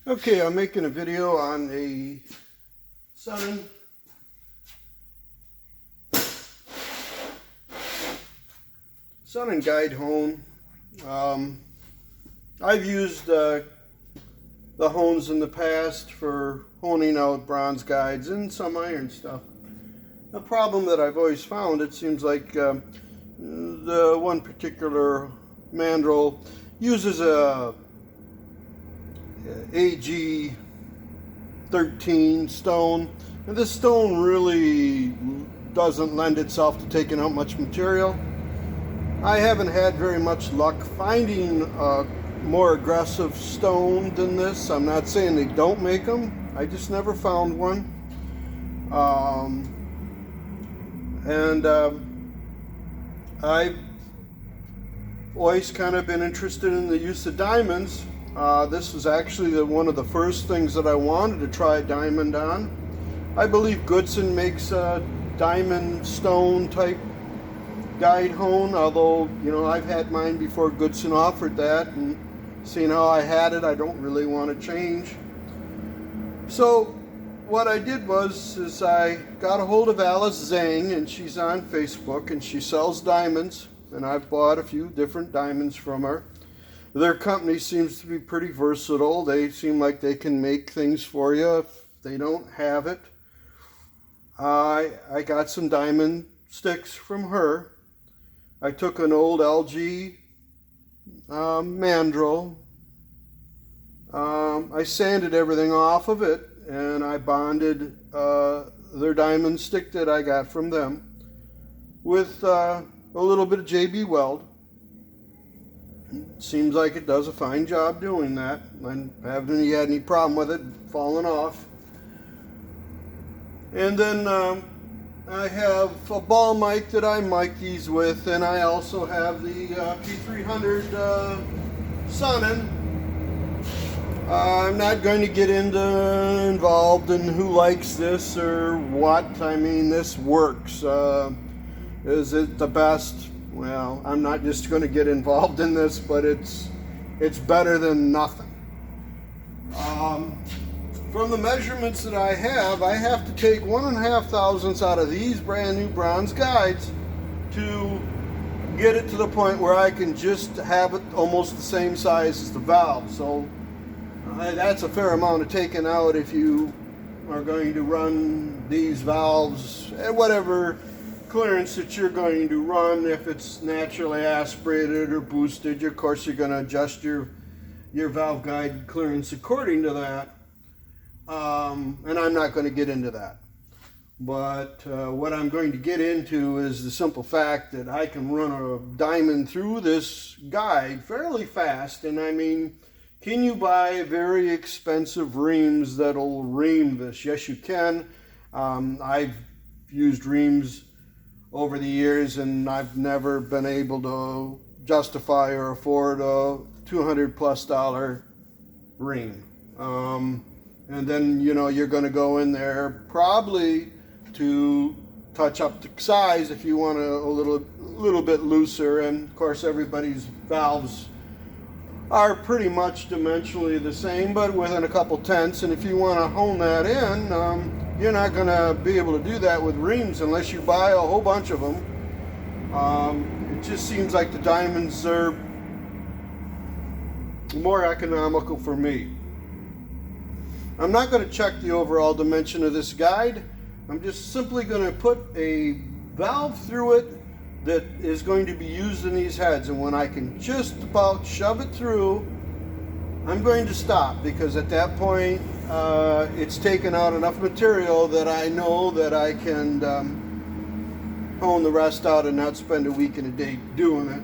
Okay, I'm making a video on a sunnen guide hone. I've used the hones in the past for honing out bronze guides and some iron stuff. The problem that I've always found, it seems like the one particular mandrel uses a AG 13 stone, and this stone really doesn't lend itself to taking out much material. I haven't had very much luck finding a more aggressive stone than this. I'm not saying they don't make them, I just never found one. I've always kind of been interested in the use of diamonds. This was actually one of the first things that I wanted to try a diamond on. I believe Goodson makes a diamond stone type guide hone, although, you know, I've had mine before Goodson offered that, and seeing how I had it, I don't really want to change. So what I did is I got a hold of Alice Zhang, and she's on Facebook, and she sells diamonds, and I've bought a few different diamonds from her. Their company seems to be pretty versatile. They seem like they can make things for you if they don't have it. I got some diamond sticks from her. I took an old LG mandrel. I sanded everything off of it, and I bonded their diamond stick that I got from them with a little bit of JB Weld. Seems like it does a fine job doing that. I haven't had any problem with it falling off. And then I have a ball mic that I mic these with, and I also have the P300 sunnen. I'm not going to get involved in who likes this or what. I mean, this works. Is it the best? Well, I'm not just going to get involved in this, but it's better than nothing. From the measurements that I have to take 1.5 thousandths out of these brand new bronze guides to get it to the point where I can just have it almost the same size as the valve. So that's a fair amount of taking out if you are going to run these valves at whatever clearance that you're going to run. If it's naturally aspirated or boosted, of course you're going to adjust your valve guide clearance according to that. And I'm not going to get into that. But what I'm going to get into is the simple fact that I can run a diamond through this guide fairly fast. And I mean, can you buy very expensive reams that'll ream this? Yes, you can. I've used reams over the years, and I've never been able to justify or afford a $200+ ream. And then, you know, you're going to go in there probably to touch up the size if you want a little bit looser. And of course, everybody's valves are pretty much dimensionally the same, but within a couple tenths. And if you want to hone that in, you're not going to be able to do that with reams unless you buy a whole bunch of them. It just seems like the diamonds are more economical for me. I'm not going to check the overall dimension of this guide. I'm just simply going to put a valve through it that is going to be used in these heads, and when I can just about shove it through, I'm going to stop, because at that point it's taken out enough material that I know that I can hone the rest out and not spend a week and a day doing it.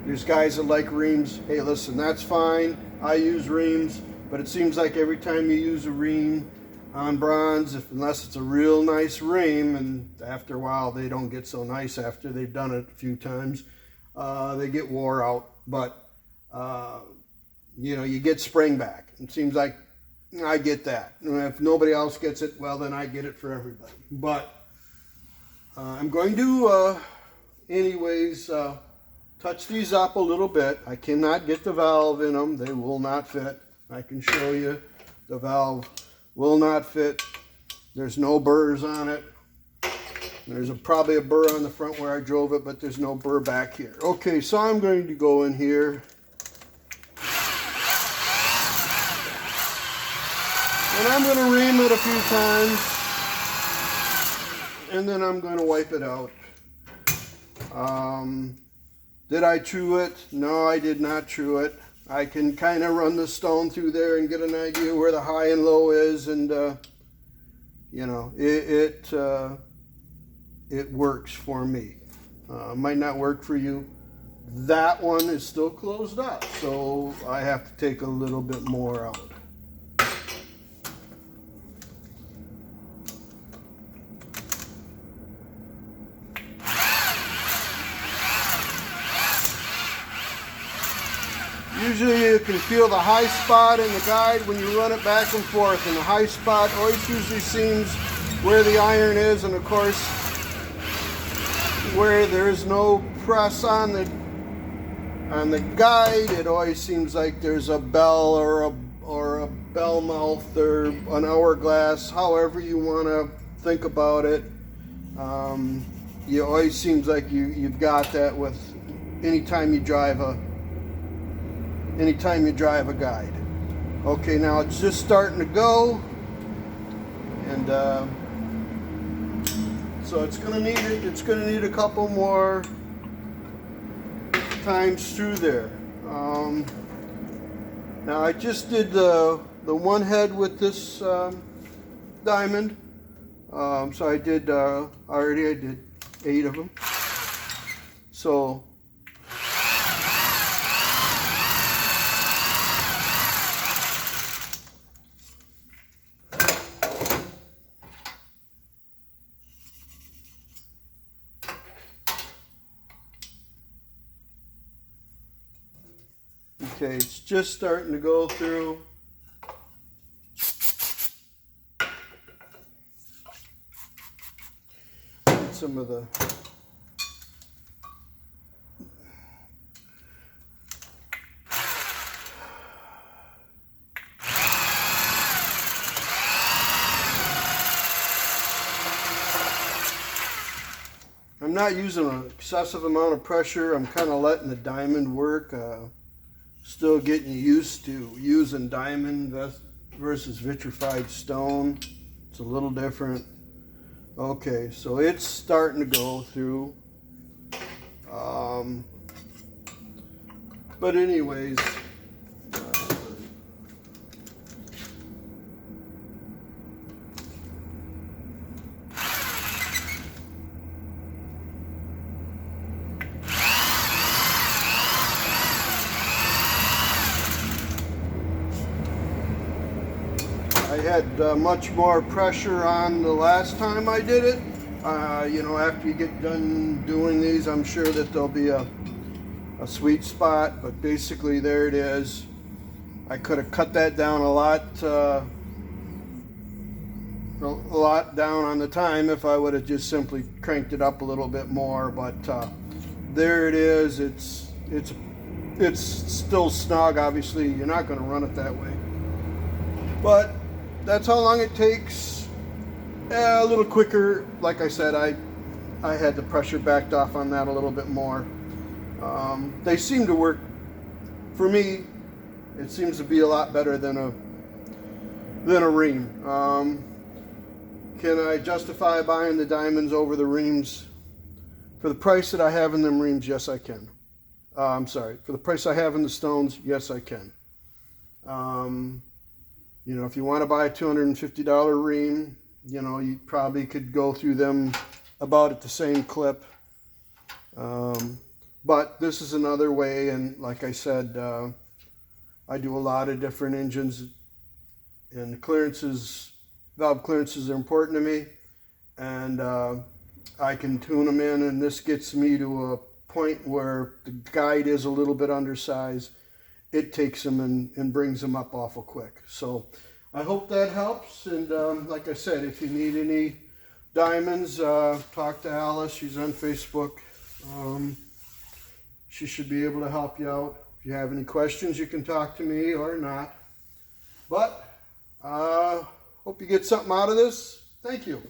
There's guys that like reams. Hey, listen, that's fine. I use reams, but it seems like every time you use a ream on bronze, unless it's a real nice ream, and after a while they don't get so nice after they've done it a few times, they get wore out. But you know, you get spring back. It seems like I get that. And if nobody else gets it, well, then I get it for everybody. But I'm going to anyways touch these up a little bit. I cannot get the valve in them. They will not fit. I can show you. The valve will not fit. There's no burrs on it. There's probably a burr on the front where I drove it, but there's no burr back here. Okay, so I'm going to go in here. And I'm going to ream it a few times. And then I'm going to wipe it out. Did I true it? No, I did not true it. I can kind of run the stone through there and get an idea where the high and low is, and you know, it works for me. Might not work for you. That one is still closed up, so I have to take a little bit more out. Usually you can feel the high spot in the guide when you run it back and forth, and the high spot always usually seems where the iron is, and of course where there's no press on the guide, it always seems like there's a bell or a bell mouth or an hourglass, however you want to think about it. You always seems like you've got that with anytime you drive a guide. Okay, now it's just starting to go, and so it's going to need a couple more times through there. Now I just did the one head with this diamond, so I did I did 8 of them. So okay, it's just starting to go through. Get some of the I'm not using an excessive amount of pressure. I'm kind of letting the diamond work. Still getting used to using diamond versus vitrified stone. It's a little different. Okay, so it's starting to go through. But anyways, I had much more pressure on the last time I did it. You know, after you get done doing these, I'm sure that there'll be a sweet spot, but basically there it is. I could have cut that down a lot down on the time if I would have just simply cranked it up a little bit more, but there it is. It's still snug. Obviously you're not going to run it that way, but that's how long it takes. A little quicker. Like I said, I had the pressure backed off on that a little bit more. They seem to work for me. It seems to be a lot better than a ream. Can I justify buying the diamonds over the reams for the price that I have in them reams? Yes, I can. I'm sorry, for the price I have in the stones, yes, I can. You know, if you want to buy a $250 ream, you know, you probably could go through them about at the same clip. But this is another way, and like I said, I do a lot of different engines, and clearances, valve clearances are important to me, and I can tune them in, and this gets me to a point where the guide is a little bit undersized. It takes them and brings them up awful quick. So I hope that helps, and like I said, if you need any diamonds, talk to Alice. She's on Facebook. She should be able to help you out. If you have any questions, you can talk to me or not. But hope you get something out of this. Thank you.